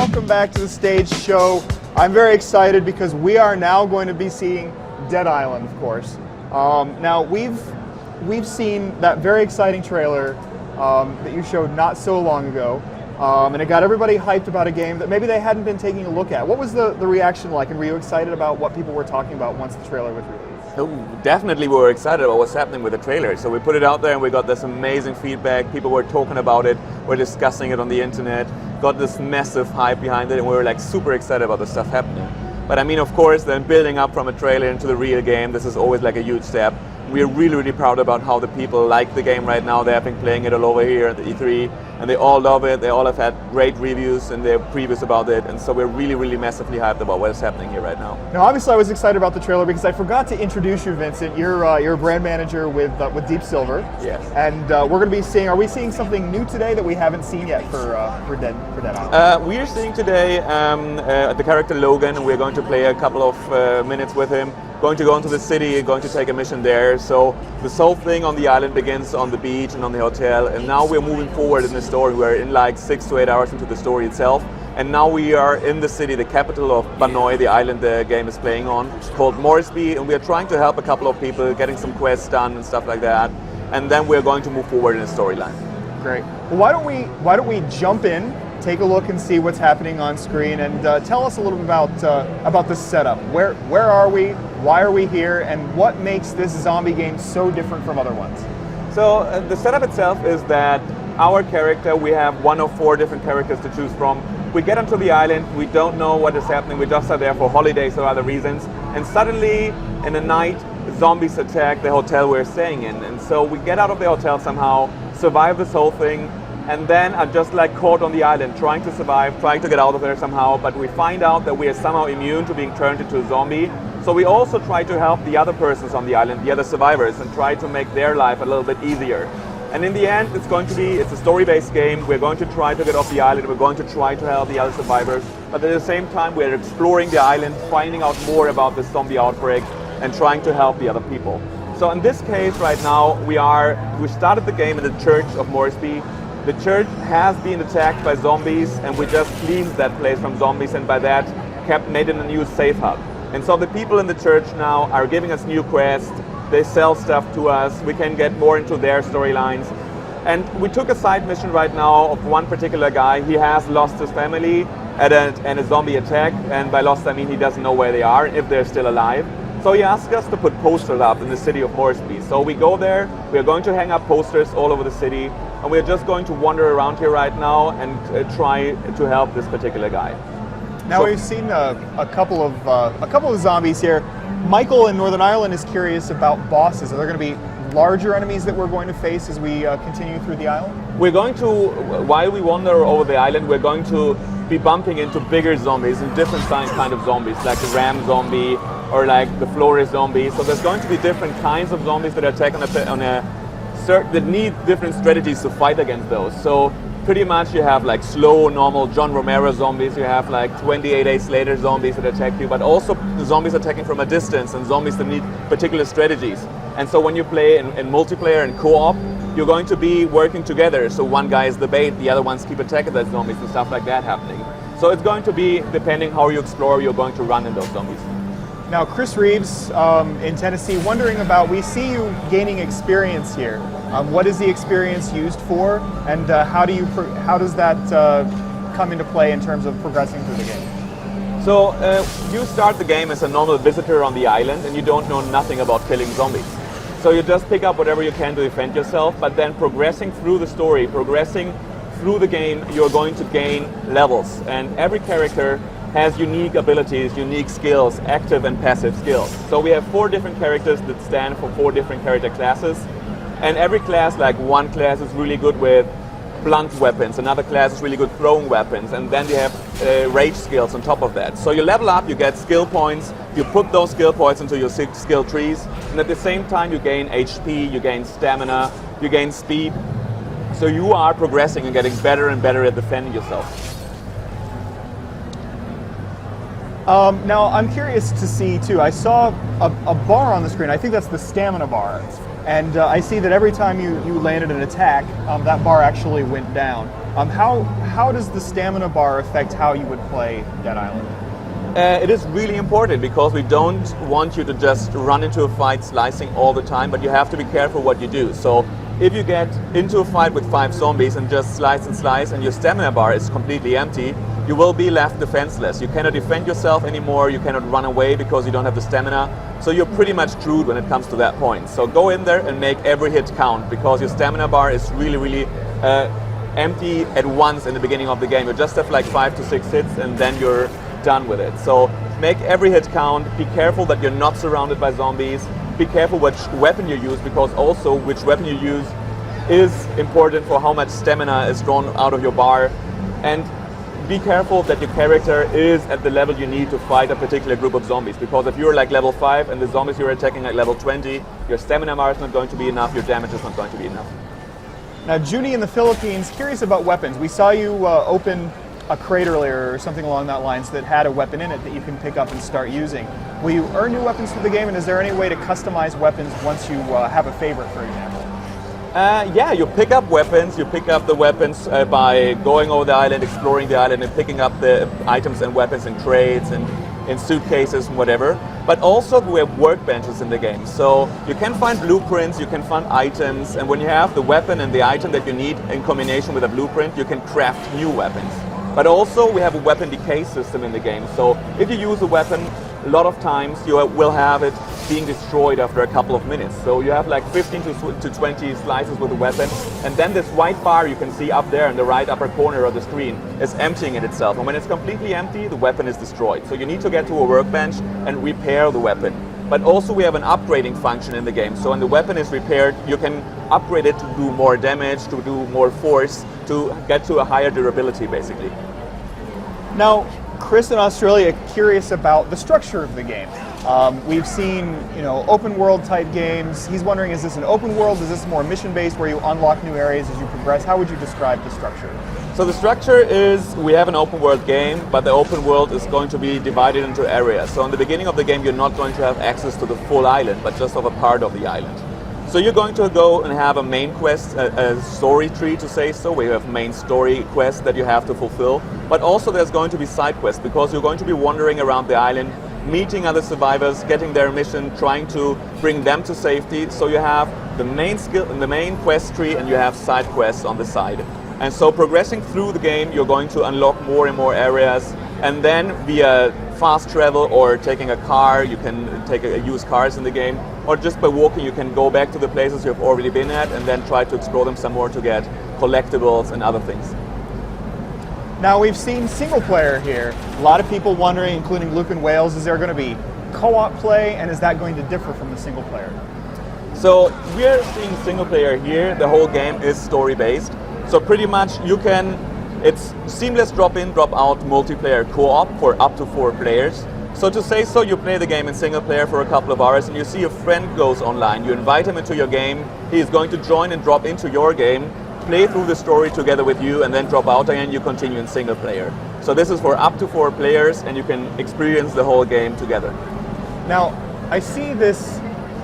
welcome back to the stage show. I'm very excited because we are now going to be seeing Dead Island, of course. Now we've seen that very exciting trailer that you showed not so long ago, and it got everybody hyped about a game that maybe they hadn't been taking a look at. What was the reaction like, and were you excited about what people were talking about once the trailer was released? Oh, definitely we were excited about what's happening with the trailer. So we put it out there and we got this amazing feedback. People were talking about it, were discussing it on the internet, got this massive hype behind it, and we were like super excited about the stuff happening. But I mean, of course, then building up from a trailer into the real game, this is always like a huge step. We're really, really proud about how the people like the game right now. They have been playing it all over here at the E3, and they all love it. They all have had great reviews in their previews about it, and so we're really, really massively hyped about what is happening here right now. Now, obviously, I was excited about the trailer because I forgot to introduce you, Vincent. You're a brand manager with Deep Silver. Yes. And we're going to be seeing. Are we seeing something new today that we haven't seen yet for Dead Island? We are seeing today the character Logan, and we're going to play a couple of minutes with him. Going to go into the city, going to take a mission there. So this whole thing on the island begins on the beach and on the hotel, and now we're moving forward in the story. We're in like 6 to 8 hours into the story itself, and now we are in the city, the capital of Banoi, the island the game is playing on, called Moresby, and we are trying to help a couple of people, getting some quests done and stuff like that, and then we're going to move forward in the storyline. Great. Well, why don't we jump in, take a look and see what's happening on screen, and tell us a little bit about the setup. Where are we? Why are we here? And what makes this zombie game so different from other ones? So the setup itself is that our character, we have 1 of 4 different characters to choose from. We get onto the island, we don't know what is happening, we just are there for holidays or other reasons, and suddenly in the night zombies attack the hotel we're staying in. And so we get out of the hotel somehow, survive this whole thing, and then are just like caught on the island, trying to survive, trying to get out of there somehow, but we find out that we are somehow immune to being turned into a zombie. So we also try to help the other persons on the island, the other survivors, and try to make their life a little bit easier. And in the end, it's a story-based game. We're going to try to get off the island, we're going to try to help the other survivors, but at the same time we're exploring the island, finding out more about this zombie outbreak, and trying to help the other people. So in this case right now, we started the game in the church of Moresby. The church has been attacked by zombies, and we just cleaned that place from zombies, and by that made it a new safe hub. And so the people in the church now are giving us new quests, they sell stuff to us, we can get more into their storylines. And we took a side mission right now of one particular guy. He has lost his family at a zombie attack, and by lost I mean he doesn't know where they are, if they're still alive. So he asked us to put posters up in the city of Moresby. So we go there, we're going to hang up posters all over the city, and we're just going to wander around here right now and try to help this particular guy. Now we've seen a couple of zombies here. Michael in Northern Ireland is curious about bosses. Are there going to be larger enemies that we're going to face as we continue through the island? We're going to, while we wander over the island, we're going to be bumping into bigger zombies and different kind of zombies, like the ram zombie or like the Flores zombie. So there's going to be different kinds of zombies that attack that need different strategies to fight against those. So pretty much you have like slow, normal John Romero zombies, you have like 28 Days Later zombies that attack you, but also the zombies attacking from a distance and zombies that need particular strategies. And so when you play in multiplayer and co-op, you're going to be working together. So one guy is the bait, the other ones keep attacking those zombies and stuff like that happening. So it's going to be, depending how you explore, you're going to run in those zombies. Now, Chris Reeves in Tennessee, wondering about, we see you gaining experience here. What is the experience used for, and how does that come into play in terms of progressing through the game? So you start the game as a normal visitor on the island, and you don't know nothing about killing zombies. So you just pick up whatever you can to defend yourself, but then progressing through the story, progressing through the game, you're going to gain levels, and every character has unique abilities, unique skills, active and passive skills. So we have 4 different characters that stand for 4 different character classes. And every class, like one class is really good with blunt weapons, another class is really good throwing weapons, and then you have rage skills on top of that. So you level up, you get skill points, you put those skill points into your skill trees, and at the same time you gain HP, you gain stamina, you gain speed. So you are progressing and getting better and better at defending yourself. Now, I'm curious to see, too, I saw a bar on the screen. I think that's the stamina bar. And I see that every time you landed an attack, that bar actually went down. How does the stamina bar affect how you would play Dead Island? It is really important because we don't want you to just run into a fight slicing all the time, but you have to be careful what you do. So if you get into a fight with 5 zombies and just slice and slice and your stamina bar is completely empty, you will be left defenseless. You cannot defend yourself anymore, you cannot run away because you don't have the stamina. So you're pretty much screwed when it comes to that point. So go in there and make every hit count because your stamina bar is really empty at once in the beginning of the game. You just have like 5 to 6 hits and then you're done with it. So make every hit count, be careful that you're not surrounded by zombies, be careful which weapon you use because also which weapon you use is important for how much stamina is drawn out of your bar, and be careful that your character is at the level you need to fight a particular group of zombies, because if you're like level 5 and the zombies you're attacking like level 20, your stamina bar is not going to be enough, your damage is not going to be enough. Now, Junie in the Philippines, curious about weapons. We saw you open a crate earlier or something along that lines that had a weapon in it that you can pick up and start using. Will you earn new weapons for the game, and is there any way to customize weapons once you have a favorite, for example? Yeah, you pick up weapons. You pick up the weapons by going over the island, exploring the island, and picking up the items and weapons in crates and in suitcases and whatever. But also we have workbenches in the game. So you can find blueprints, you can find items, and when you have the weapon and the item that you need in combination with a blueprint, you can craft new weapons. But also we have a weapon decay system in the game. So if you use a weapon, a lot of times you will have it being destroyed after a couple of minutes. So you have like 15 to 20 slices with a weapon, and then this white bar you can see up there in the right upper corner of the screen is emptying it itself. And when it's completely empty, the weapon is destroyed. So you need to get to a workbench and repair the weapon. But also we have an upgrading function in the game. So when the weapon is repaired, you can upgrade it to do more damage, to do more force, to get to a higher durability basically. Now, Chris in Australia, curious about the structure of the game. We've seen, open world type games. He's wondering, is this an open world? Is this more mission based where you unlock new areas as you progress? How would you describe the structure? So the structure is, we have an open world game, but the open world is going to be divided into areas. So in the beginning of the game, you're not going to have access to the full island, but just of a part of the island. So you're going to go and have a main quest, a story tree to say so, where you have main story quests that you have to fulfill. But also there's going to be side quests, because you're going to be wandering around the island, meeting other survivors, getting their mission, trying to bring them to safety. So you have the main quest tree, and you have side quests on the side. And so progressing through the game, you're going to unlock more and more areas, and then via fast travel or taking a car, you can use cars in the game, or just by walking you can go back to the places you've already been at and then try to explore them some more to get collectibles and other things. Now, we've seen single player here. A lot of people wondering, including Luke in Wales, is there going to be co-op play, and is that going to differ from the single player? So we're seeing single player here. The whole game is story based. So pretty much it's seamless drop in, drop out multiplayer co-op for up to 4 players. So to say so, you play the game in single player for a couple of hours and you see a friend goes online, you invite him into your game, he is going to join and drop into your game, play through the story together with you, and then drop out again, you continue in single player. So this is for up to 4 players and you can experience the whole game together. Now, I see this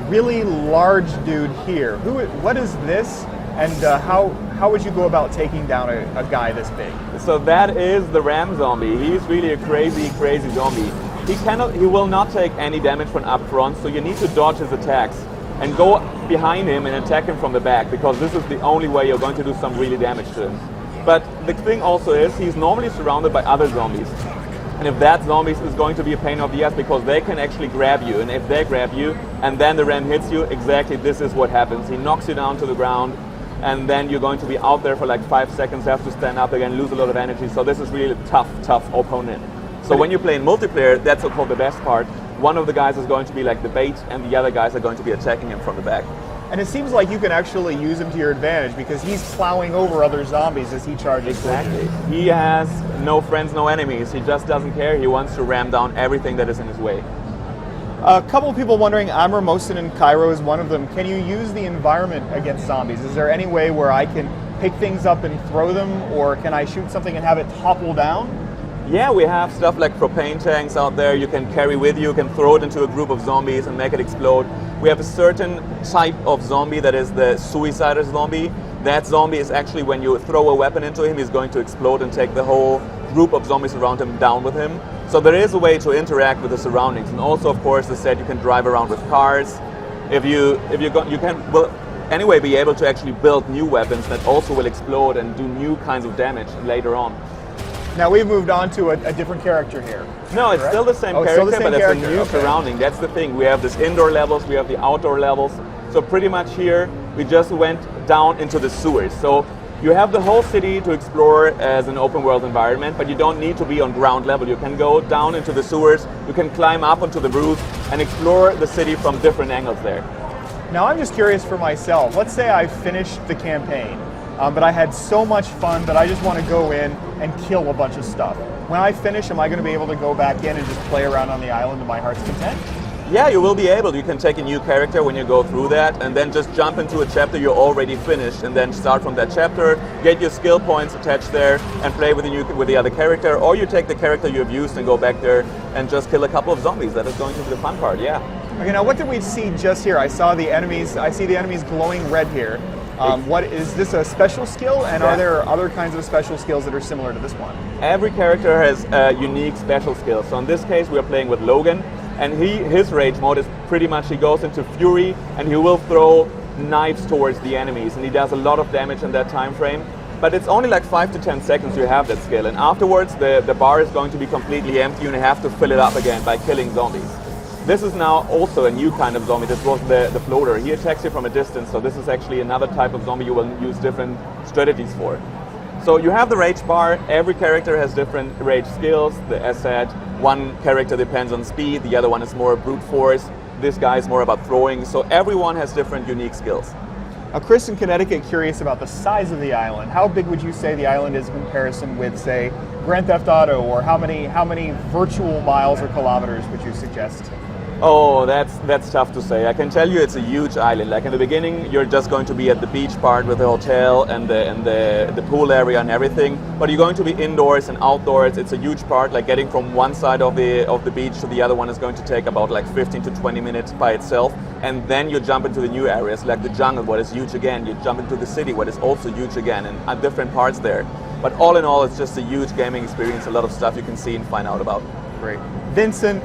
really large dude here. What is this? And how would you go about taking down a guy this big? So that is the ram zombie. He's really a crazy zombie. He will not take any damage from up front, so you need to dodge his attacks and go behind him and attack him from the back, because this is the only way you're going to do some really damage to him. But the thing also is, he's normally surrounded by other zombies. And if that zombie is going to be a pain in the ass, because they can actually grab you, and if they grab you and then the ram hits you, exactly this is what happens. He knocks you down to the ground, and then you're going to be out there for like 5 seconds, have to stand up again, lose a lot of energy. So this is really a tough opponent. So when you play in multiplayer, that's called the best part. One of the guys is going to be like the bait, and the other guys are going to be attacking him from the back. And it seems like you can actually use him to your advantage, because he's plowing over other zombies as he charges. Exactly. He has no friends, no enemies. He just doesn't care. He wants to ram down everything that is in his way. A couple of people wondering, Amr, Mohsen, and Cairo is one of them. Can you use the environment against zombies? Is there any way where I can pick things up and throw them, or can I shoot something and have it topple down? Yeah, we have stuff like propane tanks out there you can carry with you, can throw it into a group of zombies and make it explode. We have a certain type of zombie that is the suicider zombie, That zombie is actually, when you throw a weapon into him, he's going to explode and take the whole group of zombies around him down with him. So there is a way to interact with the surroundings. And also, of course, as I said, you can drive around with cars. You can well, anyway be able to actually build new weapons that also will explode and do new kinds of damage later on. Now we've moved on to a different character here. No, it's correct? still the same character, still the same but it's character. a new surrounding. That's the thing. We have this indoor levels, we have the outdoor levels. So pretty much here, we just went down into the sewers. So you have the whole city to explore as an open world environment, but you don't need to be on ground level. You can go down into the sewers, you can climb up onto the roof and explore the city from different angles there. Now I'm just curious for myself. Let's say I finished the campaign, but I had so much fun that I just want to go in and kill a bunch of stuff. When I finish, am I going to be able to go back in and just play around on the island to my heart's content? Yeah, you will be able. You can take a new character when you go through that and then just jump into a chapter you already finished and then start from that chapter, get your skill points attached there and play with the other character, or you take the character you've used and go back there and just kill a couple of zombies. That is going to be the fun part, yeah. Okay, now what did we see just here? I see the enemies glowing red here. What is this, a special skill, and are there other kinds of special skills that are similar to this one? Every character has a unique special skill. So in this case we are playing with Logan, and his rage mode is pretty much he goes into fury and he will throw knives towards the enemies, and he does a lot of damage in that time frame. But it's only like 5 to 10 seconds you have that skill, and afterwards the bar is going to be completely empty and you have to fill it up again by killing zombies. This is now also a new kind of zombie. This was the floater. He attacks you from a distance, so this is actually another type of zombie you will use different strategies for. So you have the rage bar. Every character has different rage skills. As said, one character depends on speed, the other one is more brute force, this guy is more about throwing, so everyone has different unique skills. Now, Chris in Connecticut, curious about the size of the island. How big would you say the island is in comparison with, say, Grand Theft Auto, or how many virtual miles or kilometers would you suggest? Oh, that's tough to say. I can tell you it's a huge island. Like in the beginning, you're just going to be at the beach part with the hotel and the pool area and everything. But you're going to be indoors and outdoors. It's a huge part. Like getting from one side of the beach to the other one is going to take about like 15 to 20 minutes by itself. And then you jump into the new areas, like the jungle, what is huge again. You jump into the city, what is also huge again, and at different parts there. But all in all, it's just a huge gaming experience. A lot of stuff you can see and find out about. Great, Vincent.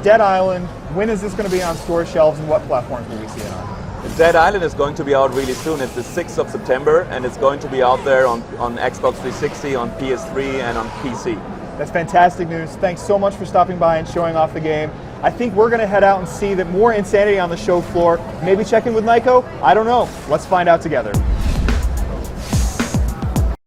Dead Island, when is this going to be on store shelves and what platforms will we see it on? Dead Island is going to be out really soon. It's the 6th of September and it's going to be out there on Xbox 360, on PS3 and on PC. That's fantastic news. Thanks so much for stopping by and showing off the game. I think we're going to head out and see that more insanity on the show floor. Maybe check in with Nyko? I don't know. Let's find out together.